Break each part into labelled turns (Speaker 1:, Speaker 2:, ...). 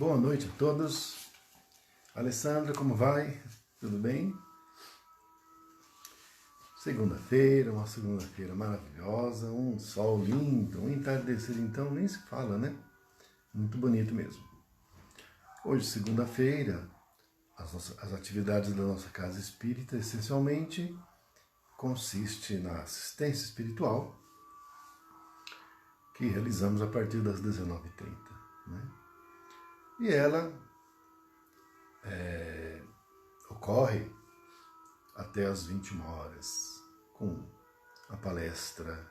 Speaker 1: Boa noite a todos. Alessandra, como vai? Tudo bem? Segunda-feira, uma segunda-feira maravilhosa, um sol lindo, um entardecer então nem se fala, né? Muito bonito mesmo. Hoje, segunda-feira, as atividades da nossa casa espírita essencialmente consiste na assistência espiritual que realizamos a partir das 19h30, né? E ela ocorre até às 21h, com a palestra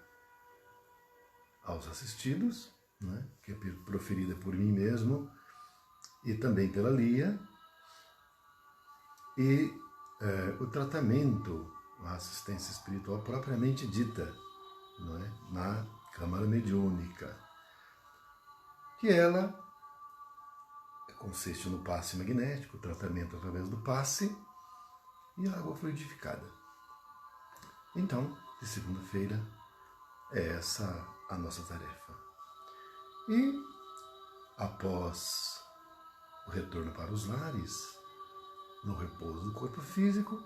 Speaker 1: aos assistidos, né, que é proferida por mim mesmo e também pela Lia, e o tratamento, a assistência espiritual propriamente dita, não é, na Câmara Mediúnica, que ela consiste no passe magnético, tratamento através do passe e água fluidificada. Então, de segunda-feira, é essa a nossa tarefa. E, após o retorno para os lares, no repouso do corpo físico,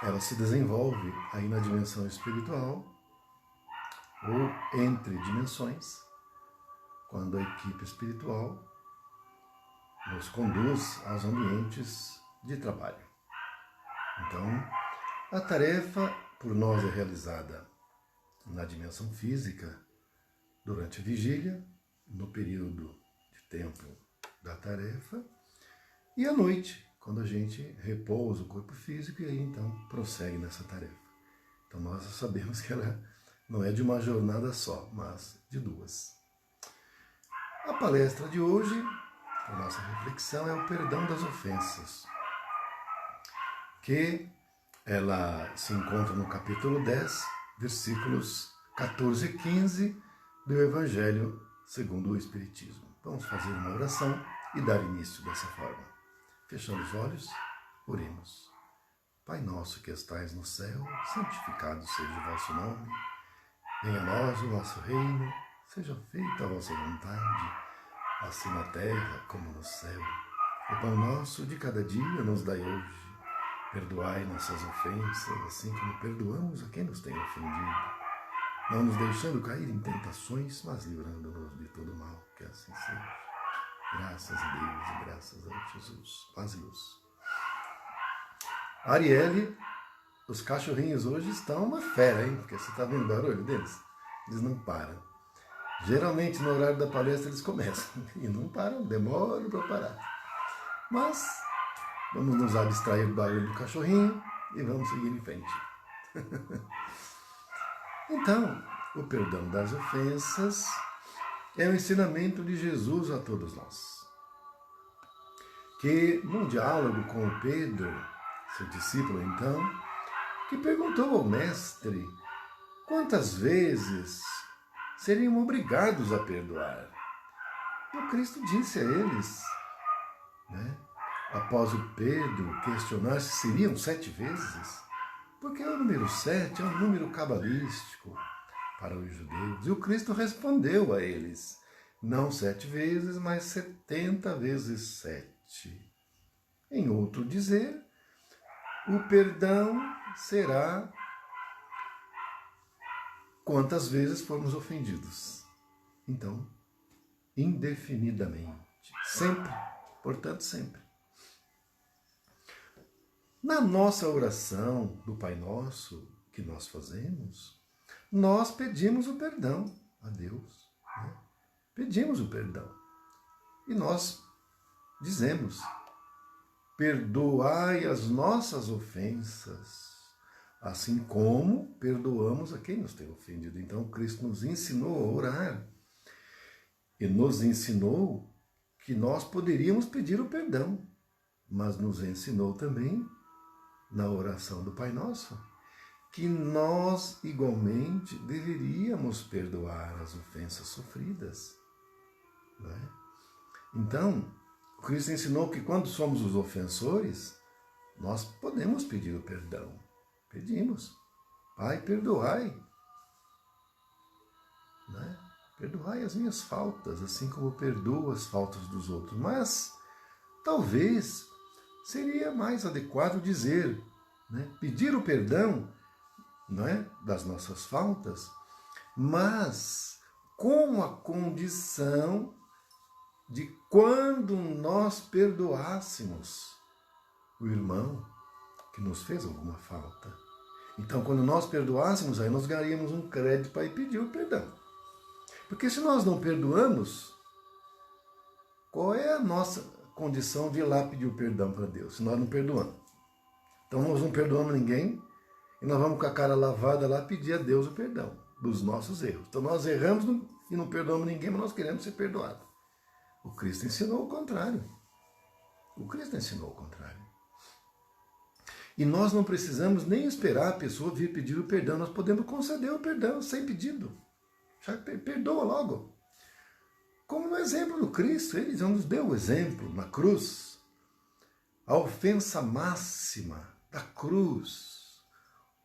Speaker 1: ela se desenvolve aí na dimensão espiritual ou entre dimensões, quando a equipe espiritual nos conduz aos ambientes de trabalho. Então, a tarefa por nós é realizada na dimensão física durante a vigília, no período de tempo da tarefa, e à noite, quando a gente repousa o corpo físico e aí então prossegue nessa tarefa. Então nós sabemos que ela não é de uma jornada só, mas de duas. A palestra de hoje, a nossa reflexão, é o perdão das ofensas, que ela se encontra no capítulo 10, versículos 14 e 15 do Evangelho segundo o Espiritismo. Vamos fazer uma oração e dar início dessa forma. Fechando os olhos, oremos. Pai nosso que estais no céu, santificado seja o vosso nome. Venha a nós o vosso reino, seja feita a vossa vontade, assim na terra como no céu. O pão nosso de cada dia nos dai hoje. Perdoai nossas ofensas, assim como perdoamos a quem nos tem ofendido. Não nos deixando cair em tentações, mas livrando-nos de todo mal, que assim seja. Graças a Deus e graças a Jesus. Paz e luz. Arielle, os cachorrinhos hoje estão uma fera, hein? Porque você está vendo o barulho deles? Eles não param. Geralmente no horário da palestra eles começam e não param, demoram para parar. Mas vamos nos abstrair do barulho do cachorrinho e vamos seguir em frente. Então, o perdão das ofensas é o ensinamento de Jesus a todos nós, que num diálogo com o Pedro, seu discípulo então, que perguntou ao mestre quantas vezes seriam obrigados a perdoar. E o Cristo disse a eles, né, após o Pedro questionar se seriam 7 vezes, porque o número 7 é um número cabalístico para os judeus. E o Cristo respondeu a eles, não 7 vezes, mas 70 vezes 7. Em outro dizer, o perdão será quantas vezes formos ofendidos. Então, indefinidamente. Sempre, portanto, sempre. Na nossa oração do Pai Nosso, que nós fazemos, nós pedimos o perdão a Deus, né? Pedimos o perdão. E nós dizemos, perdoai as nossas ofensas, assim como perdoamos a quem nos tem ofendido. Então, Cristo nos ensinou a orar e nos ensinou que nós poderíamos pedir o perdão, mas nos ensinou também, na oração do Pai Nosso, que nós igualmente deveríamos perdoar as ofensas sofridas. Não é? Então, Cristo ensinou que quando somos os ofensores, nós podemos pedir o perdão. Pedimos. Pai, perdoai. Né? perdoai as minhas faltas, assim como eu perdoo as faltas dos outros. Mas talvez seria mais adequado dizer, né, pedir o perdão, não é, das nossas faltas, mas com a condição de quando nós perdoássemos o irmão que nos fez alguma falta. Então, quando nós perdoássemos, aí nós ganharíamos um crédito para ir pedir o perdão. Porque se nós não perdoamos, qual é a nossa condição de ir lá pedir o perdão para Deus, se nós não perdoamos? Então, nós não perdoamos ninguém e nós vamos com a cara lavada lá pedir a Deus o perdão dos nossos erros. Então, nós erramos e não perdoamos ninguém, mas nós queremos ser perdoados. O Cristo ensinou o contrário. O Cristo ensinou o contrário. E nós não precisamos nem esperar a pessoa vir pedir o perdão. Nós podemos conceder o perdão sem pedido. Já perdoa logo. Como no exemplo do Cristo, ele já nos deu o exemplo na cruz. A ofensa máxima da cruz.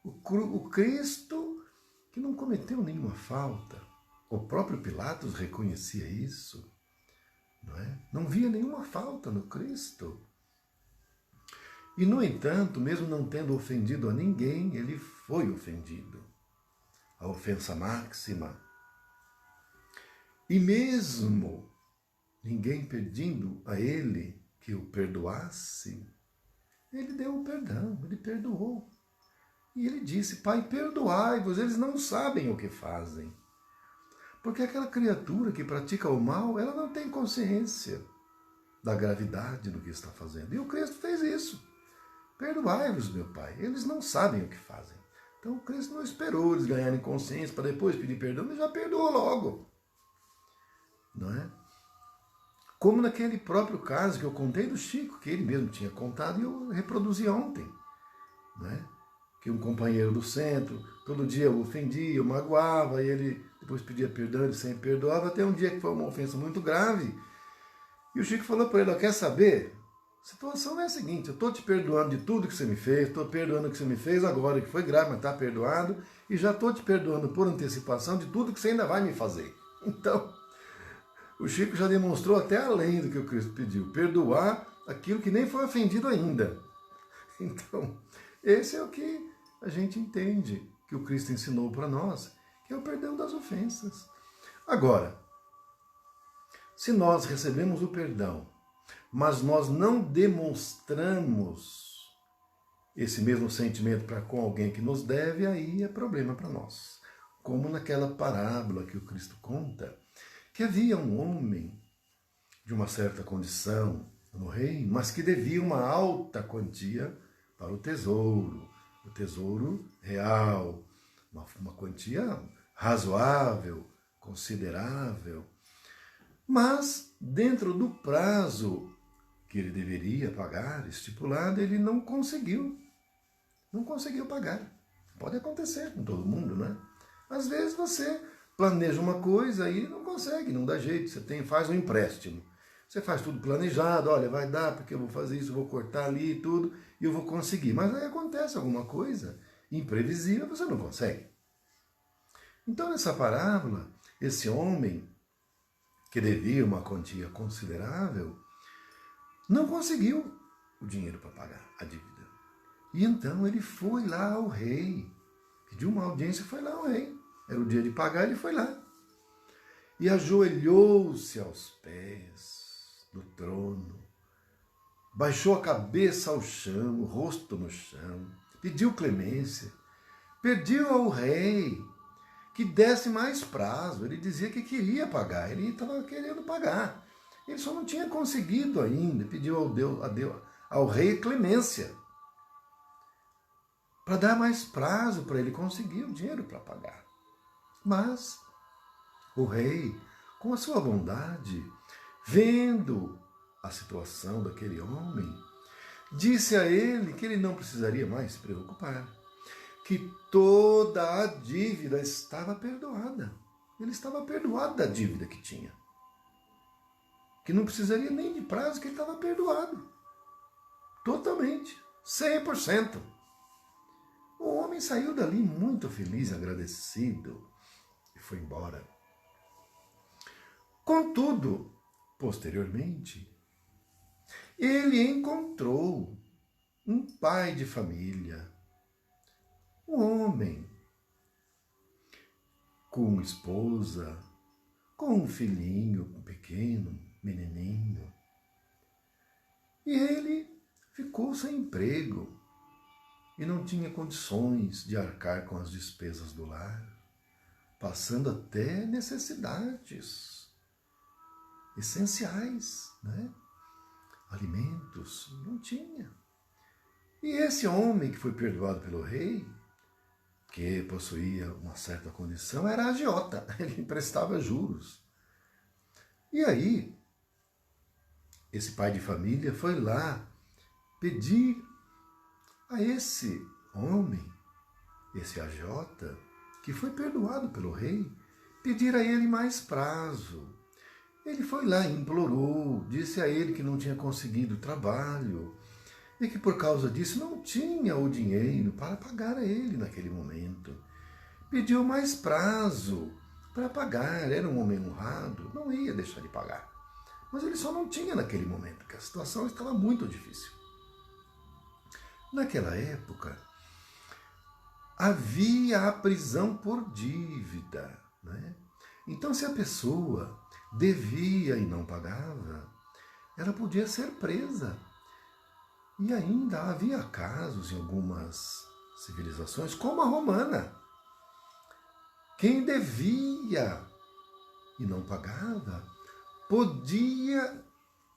Speaker 1: O Cristo que não cometeu nenhuma falta. O próprio Pilatos reconhecia isso. Não é? Não via nenhuma falta no Cristo. E, no entanto, mesmo não tendo ofendido a ninguém, ele foi ofendido. A ofensa máxima. E mesmo ninguém pedindo a ele que o perdoasse, ele deu o perdão, ele perdoou. E ele disse, Pai, perdoai-vos, eles não sabem o que fazem. Porque aquela criatura que pratica o mal, ela não tem consciência da gravidade do que está fazendo. E o Cristo fez isso. Perdoai-vos, meu Pai. Eles não sabem o que fazem. Então o Cristo não esperou eles ganharem consciência para depois pedir perdão, ele já perdoou logo. Não é? Como naquele próprio caso que eu contei do Chico, que ele mesmo tinha contado e eu reproduzi ontem. Não é? Que um companheiro do centro, todo dia eu ofendia, eu magoava, e ele depois pedia perdão, ele sempre perdoava, até um dia que foi uma ofensa muito grave. E o Chico falou para ele, quer saber? A situação é a seguinte, eu estou te perdoando de tudo que você me fez, estou perdoando o que você me fez agora, que foi grave, mas está perdoado, e já estou te perdoando por antecipação de tudo que você ainda vai me fazer. Então, o Chico já demonstrou até além do que o Cristo pediu, perdoar aquilo que nem foi ofendido ainda. Então, esse é o que a gente entende que o Cristo ensinou para nós, que é o perdão das ofensas. Agora, se nós recebemos o perdão, mas nós não demonstramos esse mesmo sentimento para com alguém que nos deve, aí é problema para nós. Como naquela parábola que o Cristo conta, que havia um homem de uma certa condição no reino, mas que devia uma alta quantia para o tesouro real, uma quantia razoável, considerável, mas dentro do prazo que ele deveria pagar, estipulado, ele não conseguiu pagar. Pode acontecer com todo mundo, né? Às vezes você planeja uma coisa e não consegue, não dá jeito, você faz um empréstimo. Você faz tudo planejado, olha, vai dar porque eu vou fazer isso, eu vou cortar ali e tudo, e eu vou conseguir. Mas aí acontece alguma coisa imprevisível, você não consegue. Então, nessa parábola, esse homem que devia uma quantia considerável, não conseguiu o dinheiro para pagar a dívida. E então ele foi lá ao rei, pediu uma audiência e foi lá ao rei. Era o dia de pagar, ele foi lá. E ajoelhou-se aos pés do trono, baixou a cabeça ao chão, o rosto no chão, pediu clemência, pediu ao rei que desse mais prazo. Ele dizia que queria pagar, ele estava querendo pagar. Ele só não tinha conseguido ainda, pediu ao rei clemência, para dar mais prazo para ele conseguir o dinheiro para pagar. Mas o rei, com a sua bondade, vendo a situação daquele homem, disse a ele que ele não precisaria mais se preocupar, que toda a dívida estava perdoada. Ele estava perdoado da dívida que tinha. Que não precisaria nem de prazo, que ele estava perdoado. Totalmente. 100%. O homem saiu dali muito feliz, agradecido, e foi embora. Contudo, posteriormente, ele encontrou um pai de família, um homem com esposa, com um filhinho pequeno, menininho. E ele ficou sem emprego e não tinha condições de arcar com as despesas do lar, passando até necessidades essenciais, né? Alimentos, não tinha. E esse homem que foi perdoado pelo rei, que possuía uma certa condição, era agiota, ele emprestava juros. E aí, esse pai de família foi lá pedir a esse homem, esse agiota, que foi perdoado pelo rei, pedir a ele mais prazo. Ele foi lá e implorou, disse a ele que não tinha conseguido trabalho e que por causa disso não tinha o dinheiro para pagar a ele naquele momento. Pediu mais prazo para pagar, era um homem honrado, não ia deixar de pagar. Mas ele só não tinha naquele momento, porque a situação estava muito difícil. Naquela época, havia a prisão por dívida, né? Então, se a pessoa devia e não pagava, ela podia ser presa. E ainda havia casos em algumas civilizações, como a romana. Quem devia e não pagava, podia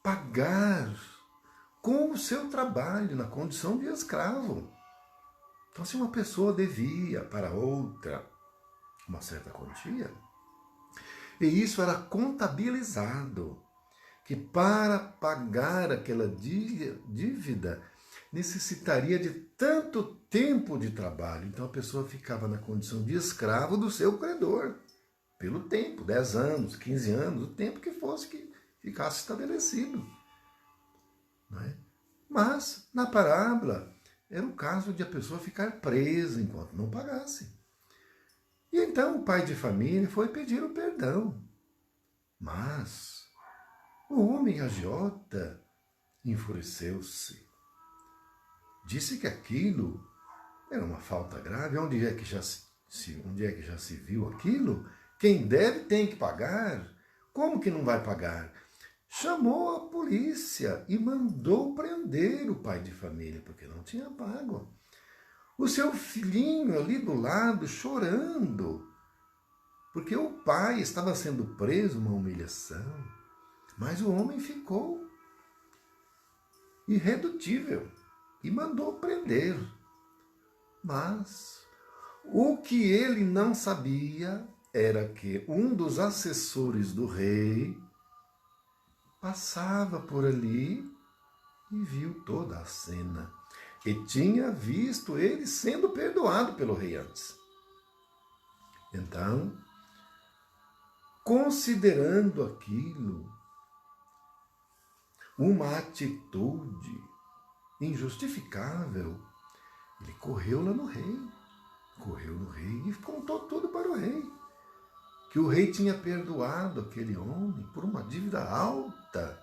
Speaker 1: pagar com o seu trabalho, na condição de escravo. Então, se uma pessoa devia para outra uma certa quantia, e isso era contabilizado, que para pagar aquela dívida necessitaria de tanto tempo de trabalho. Então a pessoa ficava na condição de escravo do seu credor, pelo tempo, 10 anos, 15 anos, o tempo que fosse que ficasse estabelecido. Não é? Mas, na parábola, era o caso de a pessoa ficar presa enquanto não pagasse. E então o pai de família foi pedir o perdão. Mas o homem agiota enfureceu-se. Disse que aquilo era uma falta grave. Onde é que já se viu aquilo? Quem deve tem que pagar. Como que não vai pagar? Chamou a polícia e mandou prender o pai de família, porque não tinha pago. O seu filhinho ali do lado chorando, porque o pai estava sendo preso, uma humilhação. Mas o homem ficou irredutível e mandou prender. Mas o que ele não sabia era que um dos assessores do rei passava por ali e viu toda a cena. E tinha visto ele sendo perdoado pelo rei antes. Então, considerando aquilo uma atitude injustificável, ele correu lá no rei. Correu no rei e contou tudo para o rei. Que o rei tinha perdoado aquele homem por uma dívida alta,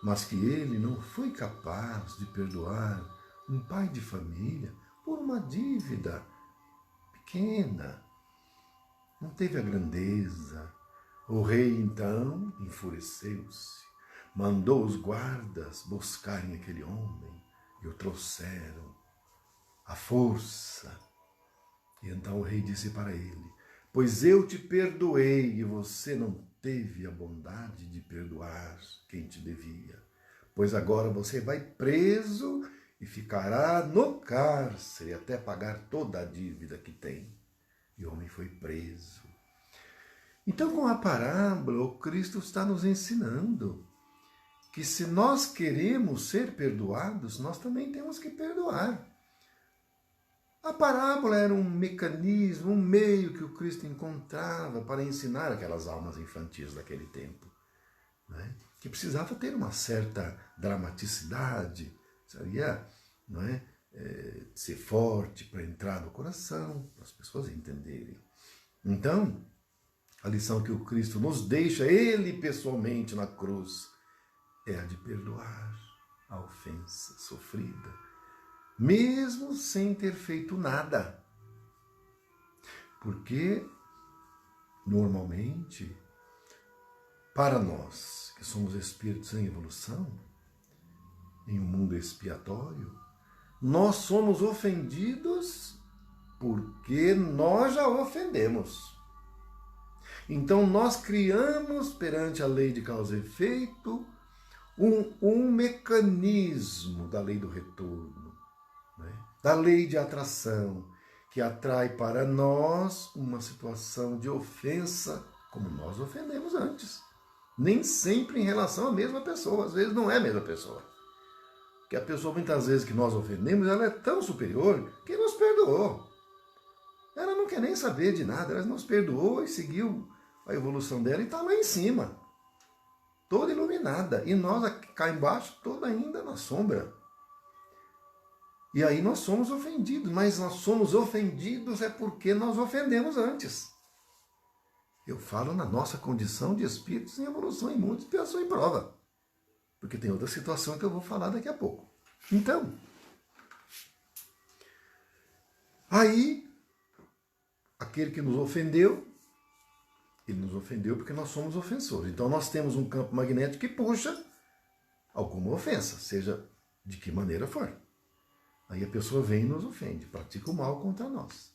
Speaker 1: mas que ele não foi capaz de perdoar um pai de família por uma dívida pequena. Não teve a grandeza. O rei, então, enfureceu-se, mandou os guardas buscarem aquele homem e o trouxeram à força. E então o rei disse para ele: pois eu te perdoei e você não teve a bondade de perdoar quem te devia. Pois agora você vai preso e ficará no cárcere até pagar toda a dívida que tem. E o homem foi preso. Então, com a parábola, o Cristo está nos ensinando que se nós queremos ser perdoados, nós também temos que perdoar. A parábola era um mecanismo, um meio que o Cristo encontrava para ensinar aquelas almas infantis daquele tempo, né? Que precisava ter uma certa dramaticidade, sabia? Não é? Ser forte para entrar no coração, para as pessoas entenderem. Então, A lição que o Cristo nos deixa, Ele pessoalmente na cruz, é a de perdoar a ofensa sofrida, mesmo sem ter feito nada. Porque, normalmente, para nós, que somos espíritos em evolução, em um mundo expiatório, nós somos ofendidos porque nós já ofendemos. Então nós criamos perante a lei de causa e efeito um mecanismo da lei do retorno, né? Da lei de atração, que atrai para nós uma situação de ofensa como nós ofendemos antes. Nem sempre em relação à mesma pessoa, às vezes não é a mesma pessoa. Porque a pessoa, muitas vezes, que nós ofendemos, ela é tão superior que nos perdoou. Ela não quer nem saber de nada, ela nos perdoou e seguiu a evolução dela e está lá em cima, toda iluminada. E nós aqui, cá embaixo, toda ainda na sombra. E aí nós somos ofendidos, mas nós somos ofendidos é porque nós ofendemos antes. Eu falo na nossa condição de espíritos em evolução em mundo, expiação e prova. Porque tem outra situação que eu vou falar daqui a pouco. Então, aí, aquele que nos ofendeu, ele nos ofendeu porque nós somos ofensores. Então nós temos um campo magnético que puxa alguma ofensa, seja de que maneira for. Aí a pessoa vem e nos ofende, pratica o mal contra nós.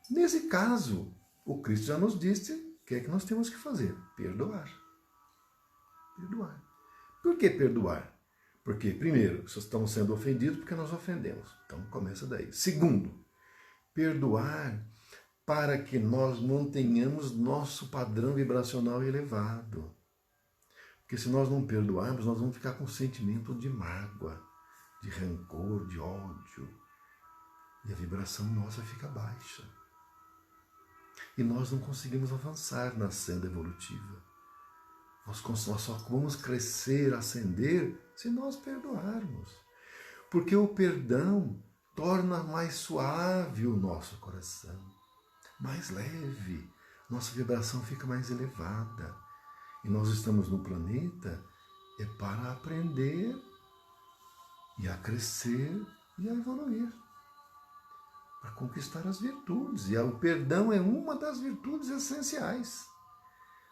Speaker 1: Nesse caso, o Cristo já nos disse o que é que nós temos que fazer: perdoar. Perdoar. Por que perdoar? Porque, primeiro, estamos sendo ofendidos porque nós ofendemos. Então começa daí. Segundo, perdoar para que nós mantenhamos nosso padrão vibracional elevado. Porque se nós não perdoarmos, nós vamos ficar com sentimento de mágoa, de rancor, de ódio. E a vibração nossa fica baixa. E nós não conseguimos avançar na senda evolutiva. Nós só vamos crescer, ascender, se nós perdoarmos. Porque o perdão torna mais suave o nosso coração, mais leve, nossa vibração fica mais elevada. E nós estamos no planeta para aprender e a crescer e a evoluir, para conquistar as virtudes. E o perdão é uma das virtudes essenciais.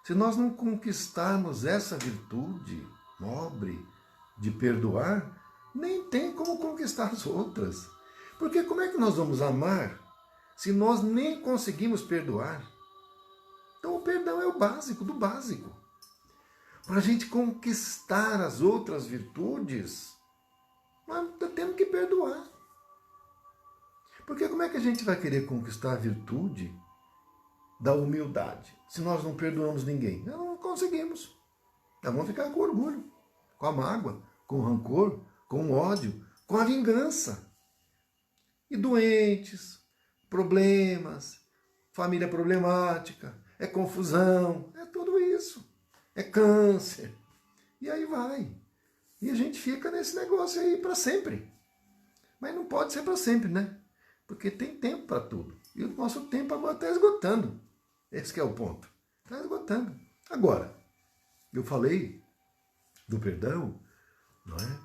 Speaker 1: Se nós não conquistarmos essa virtude nobre de perdoar, nem tem como conquistar as outras. Porque como é que nós vamos amar se nós nem conseguimos perdoar? Então o perdão é o básico do básico. Para a gente conquistar as outras virtudes, nós temos que perdoar. Porque como é que a gente vai querer conquistar a virtude da humildade se nós não perdoamos ninguém? Nós não conseguimos. Nós vamos ficar com orgulho, com a mágoa, com o rancor, com o ódio, com a vingança. E doentes, problemas, família problemática, é confusão, é tudo isso. É câncer. E aí vai. E a gente fica nesse negócio aí para sempre. Mas não pode ser para sempre, né? Porque tem tempo para tudo. E o nosso tempo agora está esgotando. Esse que é o ponto. Está esgotando. Agora, eu falei do perdão, não é?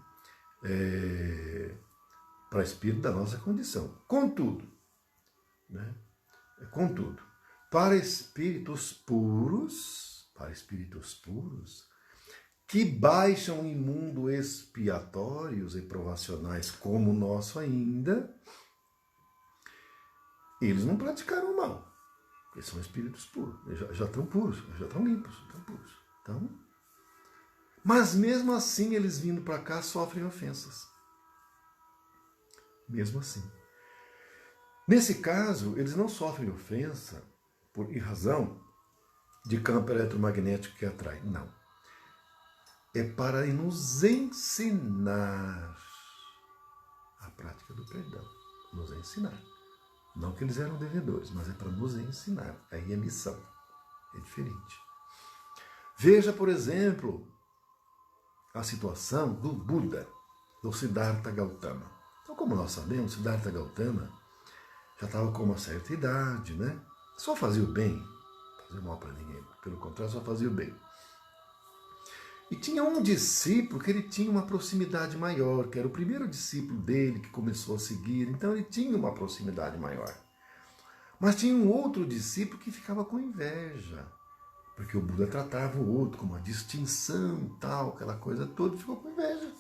Speaker 1: Para espírito da nossa condição. Contudo, né? Contudo, para espíritos puros, que baixam em mundo expiatórios e provacionais como o nosso ainda, eles não praticaram o mal. Eles são espíritos puros, eles já estão puros, já estão limpos, estão puros. Então, mas mesmo assim, eles vindo para cá sofrem ofensas. Mesmo assim. Nesse caso, eles não sofrem ofensa em razão de campo eletromagnético que atrai. Não. É para nos ensinar a prática do perdão. Nos ensinar. Não que eles eram devedores, mas é para nos ensinar. Aí é missão. É diferente. Veja, por exemplo, a situação do Buda, do Siddhartha Gautama. Então, como nós sabemos, Siddhartha Gautama já estava com uma certa idade, né? só fazia o bem, fazia mal para ninguém, pelo contrário, só fazia o bem. E tinha um discípulo que ele tinha uma proximidade maior, que era o primeiro discípulo dele que começou a seguir, então ele tinha uma proximidade maior. Mas tinha um outro discípulo que ficava com inveja, porque o Buda tratava o outro com uma distinção, tal, aquela coisa toda, ficou com inveja.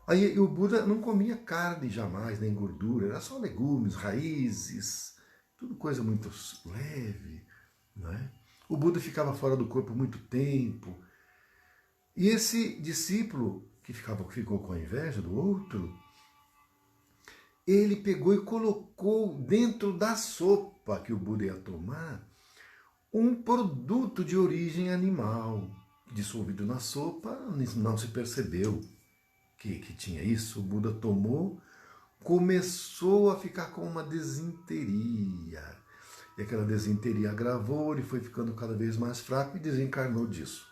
Speaker 1: Aí o Buda não comia carne jamais, nem gordura, era só legumes, raízes, tudo coisa muito leve, não é? O Buda ficava fora do corpo muito tempo. E esse discípulo que ficou com a inveja do outro, ele pegou e colocou dentro da sopa que o Buda ia tomar um produto de origem animal. Dissolvido na sopa, não se percebeu que tinha isso. O Buda tomou, começou a ficar com uma desinteria. E aquela desinteria agravou, ele foi ficando cada vez mais fraco e desencarnou disso.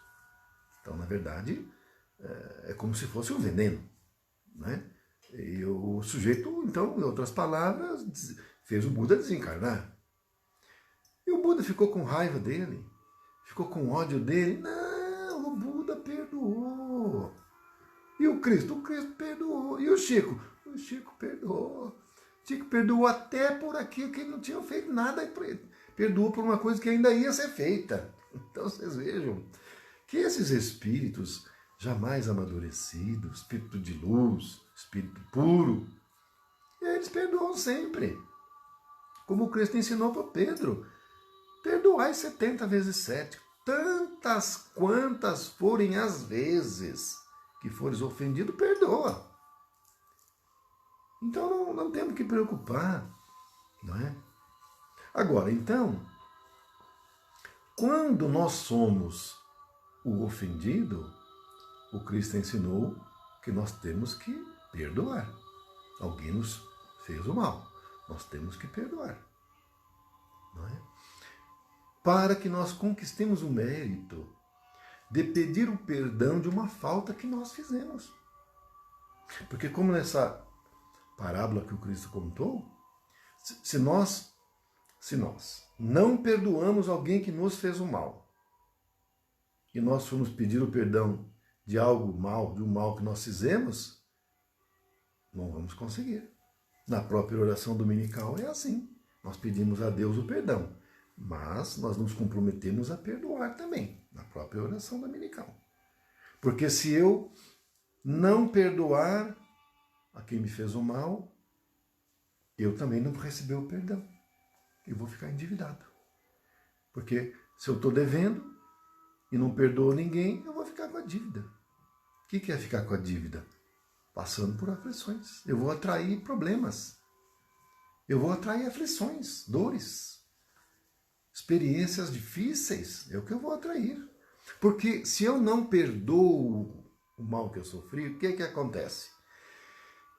Speaker 1: Então, na verdade, é como se fosse um veneno, né? E o sujeito, então, em outras palavras, fez o Buda desencarnar. E o Buda ficou com raiva dele, ficou com ódio dele. Não, o Buda perdoou. E o Cristo perdoou. E o Chico perdoou. O Chico perdoou até por aquilo que ele não tinha feito nada. Perdoou por uma coisa que ainda ia ser feita. Então vocês vejam que esses espíritos jamais amadurecidos, espírito de luz, espírito puro, eles perdoam sempre. Como o Cristo ensinou para Pedro, perdoai 70 vezes 7, tantas quantas forem as vezes que fores ofendido, perdoa. Então não temos que preocupar, não é? Agora, então, quando nós somos o ofendido, o Cristo ensinou que nós temos que perdoar. Alguém nos fez o mal, nós temos que perdoar, não é? Para que nós conquistemos o mérito de pedir o perdão de uma falta que nós fizemos. Porque como nessa parábola que o Cristo contou, se nós não perdoamos alguém que nos fez o mal, e nós formos pedir o perdão de algo mal, de um mal que nós fizemos, não vamos conseguir. Na própria oração dominical é assim. Nós pedimos a Deus o perdão, mas nós nos comprometemos a perdoar também, na própria oração dominical. Porque se eu não perdoar a quem me fez o mal, eu também não vou receber o perdão. Eu vou ficar endividado. Porque se eu estou devendo e não perdoo ninguém, eu vou ficar com a dívida. O que é ficar com a dívida? Passando por aflições. Eu vou atrair problemas. Eu vou atrair aflições, dores, experiências difíceis. É o que eu vou atrair. Porque se eu não perdoo o mal que eu sofri, o que acontece?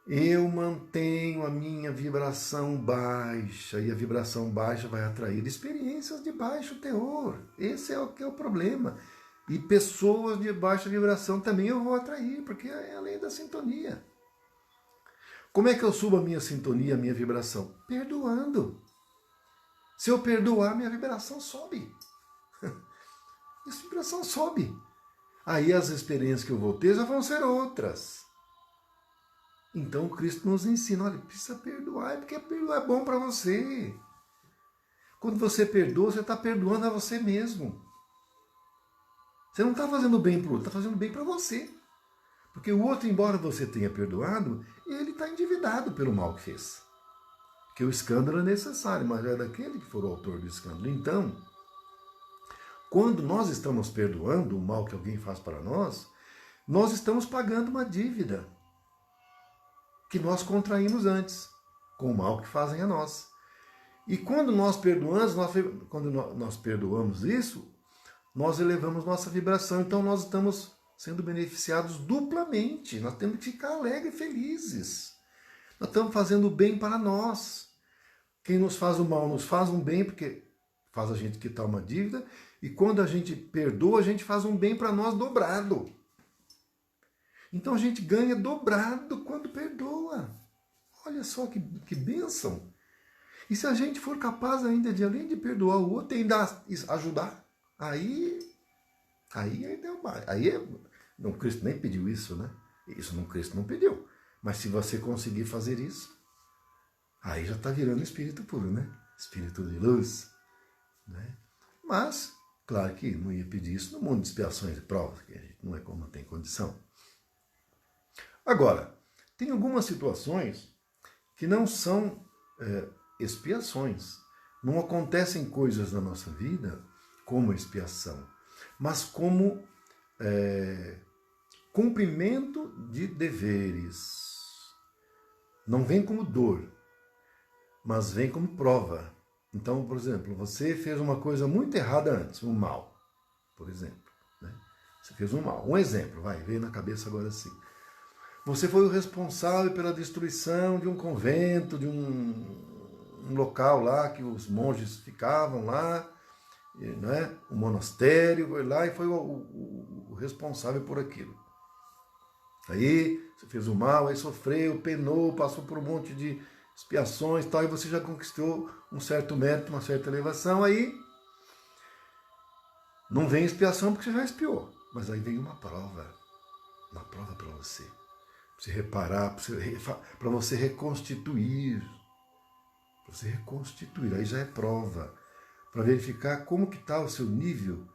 Speaker 1: Eu mantenho a minha vibração baixa, e a vibração baixa vai atrair experiências de baixo teor. Esse é o que é o problema. E pessoas de baixa vibração também eu vou atrair, porque é a lei da sintonia. Como é que eu subo a minha sintonia, a minha vibração? Perdoando. Se eu perdoar, minha vibração sobe. Minha vibração sobe. Aí as experiências que eu vou ter já vão ser outras. Então o Cristo nos ensina, olha, precisa perdoar, porque perdoar é bom para você. Quando você perdoa, você está perdoando a você mesmo. Você não está fazendo bem para o outro, está fazendo bem para você. Porque o outro, embora você tenha perdoado, ele está endividado pelo mal que fez. Porque o escândalo é necessário, mas é daquele que for o autor do escândalo. Então, quando nós estamos perdoando o mal que alguém faz para nós estamos pagando uma dívida que nós contraímos antes, com o mal que fazem a nós. E quando nós perdoamos isso, nós elevamos nossa vibração, então nós estamos sendo beneficiados duplamente. Nós temos que ficar alegres e felizes. Nós estamos fazendo o bem para nós. Quem nos faz o mal nos faz um bem, porque faz a gente quitar uma dívida, e quando a gente perdoa, a gente faz um bem para nós dobrado. Então a gente ganha dobrado quando perdoa. Olha só que bênção. E se a gente for capaz ainda de, além de perdoar o outro, ainda ajudar, aí não, Cristo nem pediu isso, né? Isso não, Cristo não pediu. Mas se você conseguir fazer isso, aí já está virando espírito puro, né? Espírito de luz, né? Mas, claro que não ia pedir isso no mundo de expiações e provas, que a gente não é como não tem condição. Agora, tem algumas situações que não são expiações. Não acontecem coisas na nossa vida como expiação, mas como cumprimento de deveres. Não vem como dor, mas vem como prova. Então, por exemplo, você fez uma coisa muito errada antes, um mal, por exemplo. Né? Você fez um mal. Um exemplo, veio na cabeça agora assim. Você foi o responsável pela destruição de um convento, de um local lá que os monges ficavam lá, né? Um monastério, foi lá e foi o responsável por aquilo. Aí você fez o mal, aí sofreu, penou, passou por um monte de expiações e tal, e você já conquistou um certo mérito, uma certa elevação, aí não vem expiação porque você já expiou, mas aí vem uma prova para você. Para você reparar, para você reconstituir. Para você reconstituir, aí já é prova. Para verificar como que está o seu nível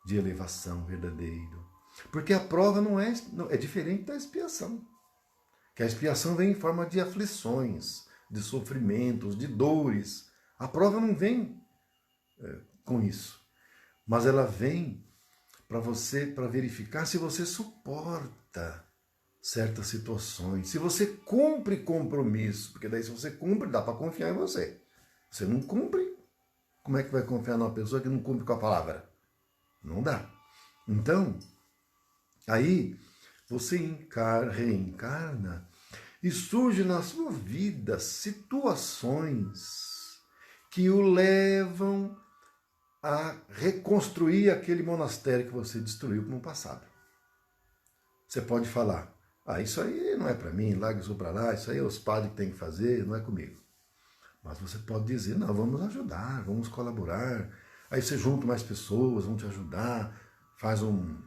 Speaker 1: de elevação verdadeiro. Porque a prova é diferente da expiação. Que a expiação vem em forma de aflições, de sofrimentos, de dores. A prova não vem com isso. Mas ela vem para verificar se você suporta certas situações, se você cumpre compromisso, porque daí se você cumpre, dá para confiar em você. Você não cumpre, como é que vai confiar numa pessoa que não cumpre com a palavra? Não dá. Então, aí você reencarna e surge na sua vida situações que o levam a reconstruir aquele monastério que você destruiu no passado. Você pode falar, isso aí não é para mim, larga isso para lá, isso aí é os padres que têm que fazer, não é comigo. Mas você pode dizer, não, vamos ajudar, vamos colaborar. Aí você junta mais pessoas, vão te ajudar, faz um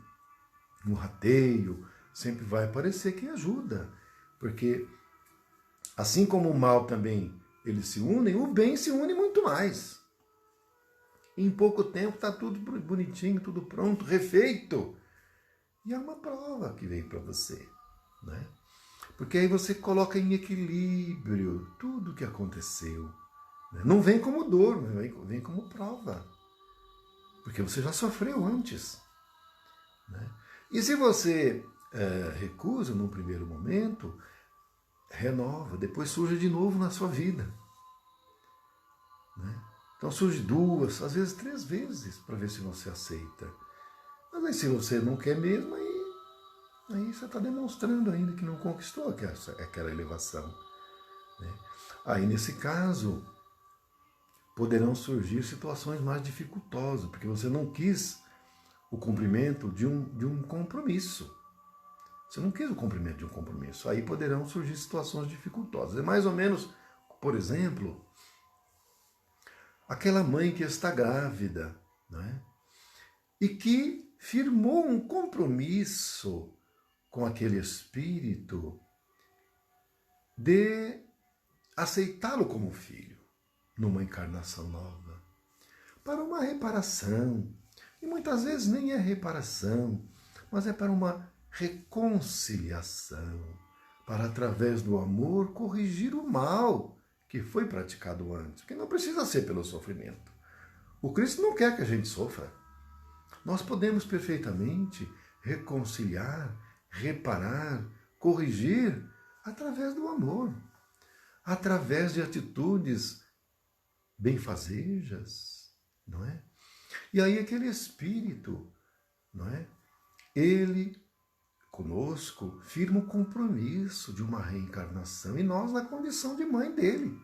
Speaker 1: rateio, sempre vai aparecer quem ajuda. Porque assim como o mal também, eles se unem, o bem se une muito mais. Em pouco tempo está tudo bonitinho, tudo pronto, refeito. E é uma prova que veio para você. Né? Porque aí você coloca em equilíbrio tudo o que aconteceu. Né? Não vem como dor, vem como prova. Porque você já sofreu antes. Né? E se você recusa num primeiro momento, renova, depois surge de novo na sua vida. Né? Então surge 2, às vezes 3 vezes para ver se você aceita. Mas aí se você não quer mesmo, aí você está demonstrando ainda que não conquistou aquela elevação. Né? Aí nesse caso, poderão surgir situações mais dificultosas, porque você não quis o cumprimento de um compromisso. Você não quis o cumprimento de um compromisso. Aí poderão surgir situações dificultosas. É mais ou menos, por exemplo, aquela mãe que está grávida, né? E que firmou um compromisso com aquele espírito de aceitá-lo como filho numa encarnação nova, para uma reparação. E muitas vezes nem é reparação, mas é para uma reconciliação, para através do amor corrigir o mal que foi praticado antes, porque não precisa ser pelo sofrimento. O Cristo não quer que a gente sofra. Nós podemos perfeitamente reconciliar, reparar, corrigir através do amor, através de atitudes benfazejas, não é? E aí aquele espírito, não é? Ele conosco firma o compromisso de uma reencarnação e nós na condição de mãe dele.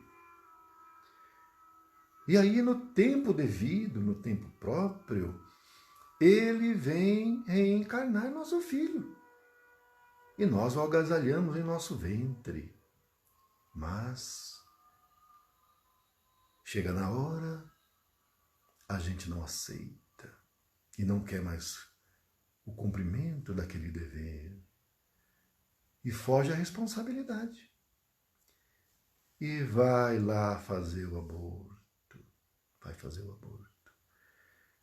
Speaker 1: E aí no tempo devido, no tempo próprio, ele vem reencarnar nosso filho. E nós o agasalhamos em nosso ventre. Mas Chega na hora, a gente não aceita e não quer mais o cumprimento daquele dever e foge à responsabilidade e vai lá fazer o aborto, vai fazer o aborto.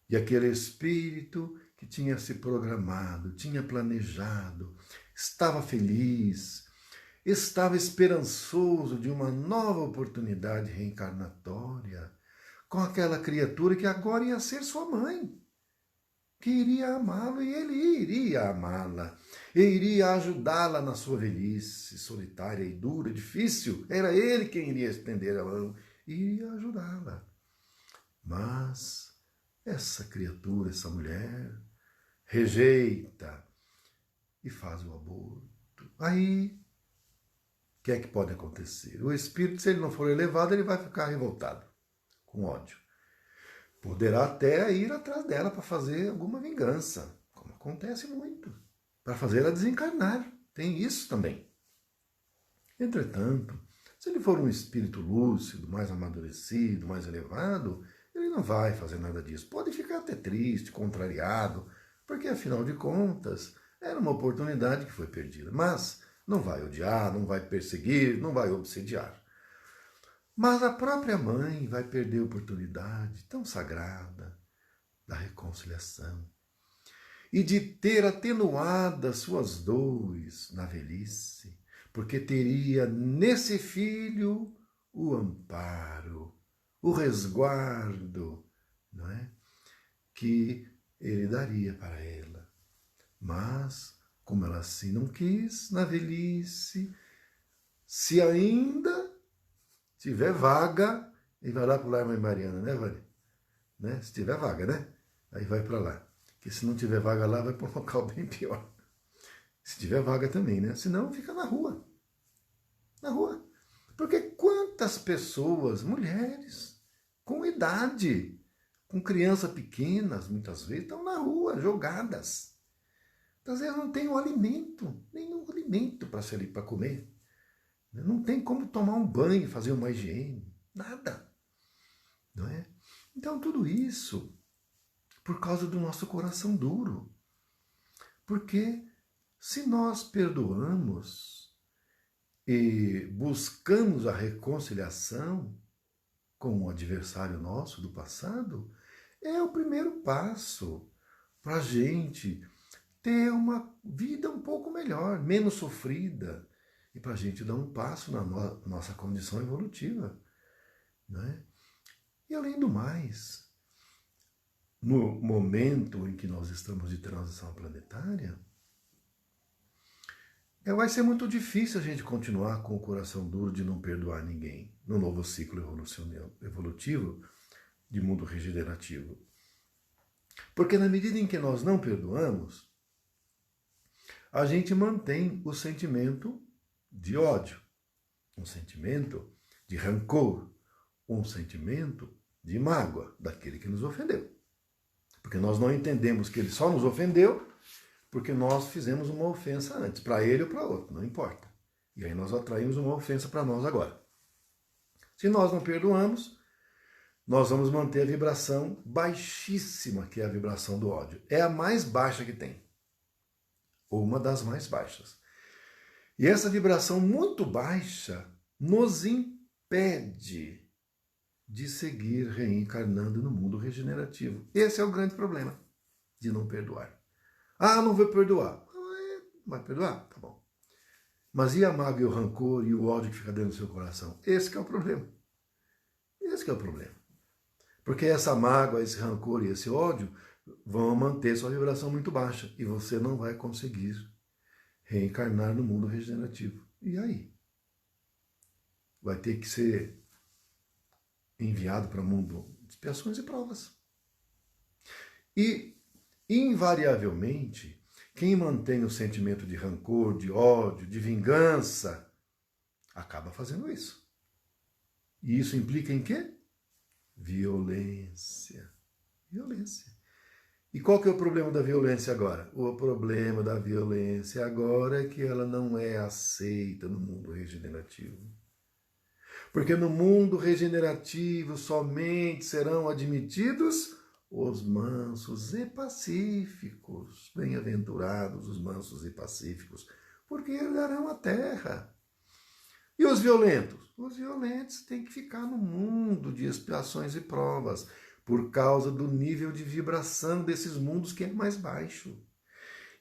Speaker 1: E aquele espírito que tinha se programado, tinha planejado, estava feliz, estava esperançoso de uma nova oportunidade reencarnatória com aquela criatura que agora ia ser sua mãe, que iria amá-lo e ele iria amá-la, e iria ajudá-la na sua velhice solitária e dura, difícil. Era ele quem iria estender a mão e iria ajudá-la. Mas essa criatura, essa mulher, rejeita e faz o aborto. Aí, o que é que pode acontecer? O espírito, se ele não for elevado, ele vai ficar revoltado, com ódio. Poderá até ir atrás dela para fazer alguma vingança, como acontece muito, para fazer ela desencarnar. Tem isso também. Entretanto, se ele for um espírito lúcido, mais amadurecido, mais elevado, ele não vai fazer nada disso. Pode ficar até triste, contrariado, porque afinal de contas era uma oportunidade que foi perdida. Mas não vai odiar, não vai perseguir, não vai obsediar. Mas a própria mãe vai perder a oportunidade tão sagrada da reconciliação e de ter atenuado suas dores na velhice, porque teria nesse filho o amparo, o resguardo, não é? Que ele daria para ela. Mas, como ela assim não quis, na velhice, se ainda tiver vaga, ele vai lá para o Lar Mãe Mariana, né, Vânia? Né? Se tiver vaga, né? Aí vai para lá. Porque se não tiver vaga lá, vai para um local bem pior. Se tiver vaga também, né? Senão fica na rua. Na rua. Porque quantas pessoas, mulheres, com idade, com crianças pequenas, muitas vezes, estão na rua, jogadas. Às vezes não tem o alimento, nenhum alimento para comer. Não tem como tomar um banho, fazer uma higiene, nada. Não é? Então tudo isso por causa do nosso coração duro. Porque se nós perdoamos e buscamos a reconciliação com o adversário nosso do passado, é o primeiro passo para a gente ter uma vida um pouco melhor, menos sofrida, e para a gente dar um passo na nossa condição evolutiva. Né? E além do mais, no momento em que nós estamos de transição planetária, vai ser muito difícil a gente continuar com o coração duro de não perdoar ninguém no novo ciclo evolutivo de mundo regenerativo. Porque na medida em que nós não perdoamos, a gente mantém o sentimento de ódio, um sentimento de rancor, um sentimento de mágoa daquele que nos ofendeu. Porque nós não entendemos que ele só nos ofendeu porque nós fizemos uma ofensa antes, para ele ou para outro, não importa. E aí nós atraímos uma ofensa para nós agora. Se nós não perdoamos, nós vamos manter a vibração baixíssima, que é a vibração do ódio. É a mais baixa que tem, ou uma das mais baixas. E essa vibração muito baixa nos impede de seguir reencarnando no mundo regenerativo. Esse é o grande problema de não perdoar. Ah, não vou perdoar. Vai perdoar? Tá bom. Mas e a mágoa e o rancor e o ódio que fica dentro do seu coração? Esse que é o problema. Esse que é o problema. Porque essa mágoa, esse rancor e esse ódio vão manter sua vibração muito baixa e você não vai conseguir reencarnar no mundo regenerativo. E aí? Vai ter que ser enviado para o mundo de expiações e provas. E, invariavelmente, quem mantém o sentimento de rancor, de ódio, de vingança, acaba fazendo isso. E isso implica em quê? Violência. Violência. E qual que é o problema da violência agora? O problema da violência agora é que ela não é aceita no mundo regenerativo. Porque no mundo regenerativo somente serão admitidos os mansos e pacíficos. Bem-aventurados os mansos e pacíficos, porque herdarão a terra. E os violentos? Os violentos têm que ficar no mundo de expiações e provas, por causa do nível de vibração desses mundos que é mais baixo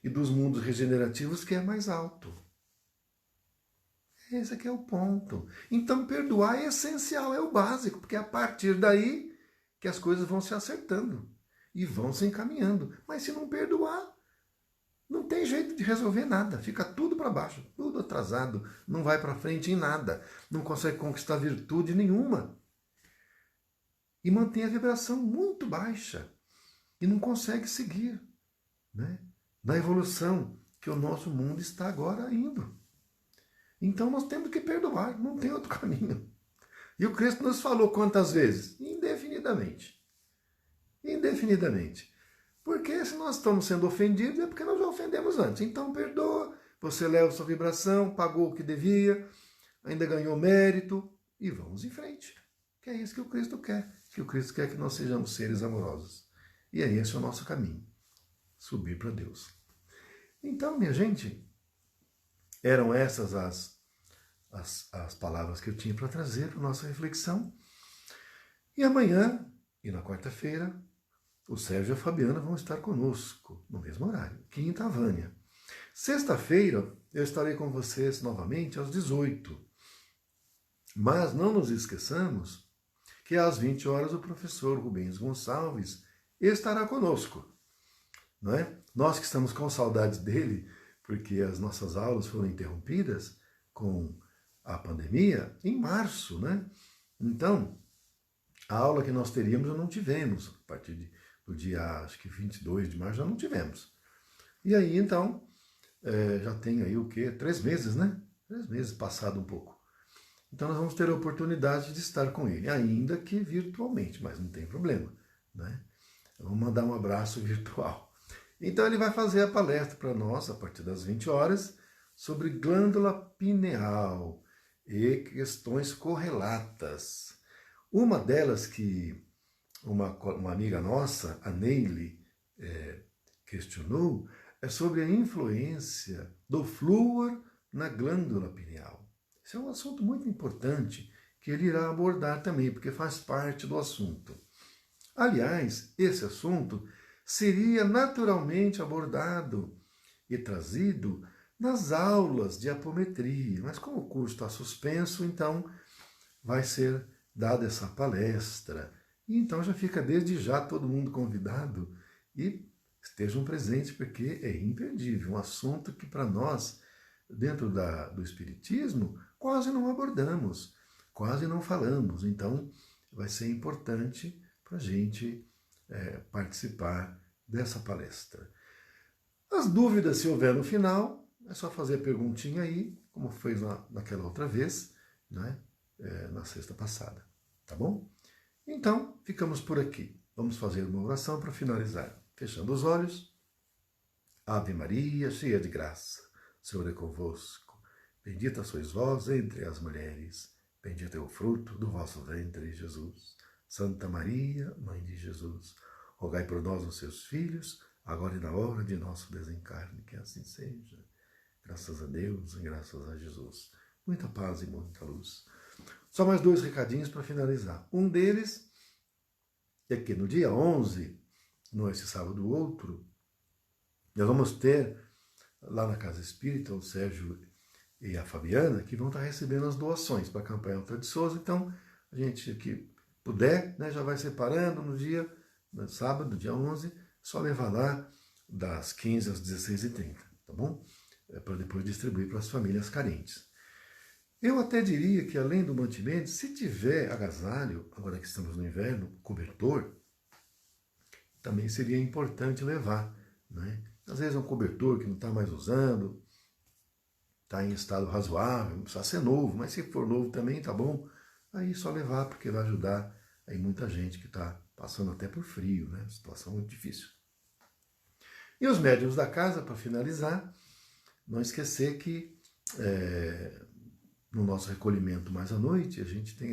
Speaker 1: e dos mundos regenerativos que é mais alto. Esse aqui é o ponto. Então, perdoar é essencial, é o básico, porque é a partir daí que as coisas vão se acertando e vão se encaminhando. Mas se não perdoar, não tem jeito de resolver nada. Fica tudo para baixo, tudo atrasado, não vai para frente em nada, não consegue conquistar virtude nenhuma. E mantém a vibração muito baixa e não consegue seguir, né, na evolução que o nosso mundo está agora indo. Então nós temos que perdoar, não tem outro caminho. E o Cristo nos falou quantas vezes? Indefinidamente. Indefinidamente. Porque se nós estamos sendo ofendidos é porque nós já ofendemos antes. Então perdoa, você leva sua vibração, pagou o que devia, ainda ganhou mérito e vamos em frente. Que é isso que o Cristo quer. Que o Cristo quer que nós sejamos seres amorosos. E é esse o nosso caminho. Subir para Deus. Então, minha gente, eram essas as palavras que eu tinha para trazer para a nossa reflexão. E amanhã, e na quarta-feira, o Sérgio e a Fabiana vão estar conosco, no mesmo horário, quinta, Vânia. Sexta-feira, eu estarei com vocês novamente às 18. Mas não nos esqueçamos que às 20 horas o professor Rubens Gonçalves estará conosco. Não é? Nós que estamos com saudades dele, porque as nossas aulas foram interrompidas com a pandemia em março, né? Então, a aula que nós teríamos já não tivemos, a partir do dia, acho que 22 de março já não tivemos. E aí, então, já tem aí o quê? 3 meses, né? 3 meses passado um pouco. Então nós vamos ter a oportunidade de estar com ele, ainda que virtualmente, mas não tem problema, né? Vamos mandar um abraço virtual. Então ele vai fazer a palestra para nós, a partir das 20 horas, sobre glândula pineal e questões correlatas. Uma delas que uma amiga nossa, a Neile, questionou, é sobre a influência do flúor na glândula pineal. Esse é um assunto muito importante que ele irá abordar também, porque faz parte do assunto. Aliás, esse assunto seria naturalmente abordado e trazido nas aulas de apometria, mas como o curso está suspenso, então vai ser dada essa palestra. E então já fica desde já todo mundo convidado e estejam presentes, porque é imperdível, um assunto que para nós, dentro do Espiritismo, quase não abordamos, quase não falamos. Então vai ser importante para a gente participar dessa palestra. As dúvidas, se houver no final, é só fazer a perguntinha aí, como fez naquela outra vez, né? Na sexta passada, tá bom? Então, ficamos por aqui. Vamos fazer uma oração para finalizar. Fechando os olhos. Ave Maria, cheia de graça, o Senhor é convosco. Bendita sois vós entre as mulheres. Bendito é o fruto do vosso ventre, Jesus. Santa Maria, Mãe de Jesus, rogai por nós, os seus filhos, agora e na hora de nosso desencarne, que assim seja. Graças a Deus e graças a Jesus. Muita paz e muita luz. Só mais 2 recadinhos para finalizar. Um deles é que no dia 11, não esse sábado, o outro, nós vamos ter lá na Casa Espírita o Sérgio e a Fabiana, que vão estar recebendo as doações para a campanha Alta de Souza. Então, a gente que puder, né, já vai separando no sábado, dia 11, só levar lá das 15 às 16h30, tá bom? Para depois distribuir para as famílias carentes. Eu até diria que, além do mantimento, se tiver agasalho, agora que estamos no inverno, cobertor, também seria importante levar, né? Às vezes é um cobertor que não está mais usando, está em estado razoável, não precisa ser novo, mas se for novo também tá bom. Aí só levar, porque vai ajudar aí muita gente que está passando até por frio, né? Situação muito difícil. E os médiuns da casa, para finalizar, não esquecer que no nosso recolhimento mais à noite, a gente tem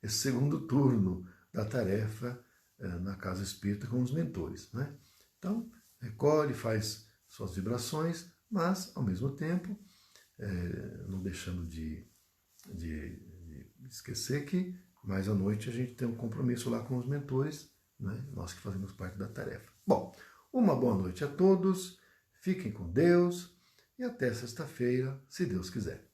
Speaker 1: esse segundo turno da tarefa na casa espírita com os mentores, né? Então, recolhe, faz suas vibrações, mas, ao mesmo tempo, não deixando de esquecer que mais à noite a gente tem um compromisso lá com os mentores, né? Nós que fazemos parte da tarefa. Bom, uma boa noite a todos, fiquem com Deus e até sexta-feira, se Deus quiser.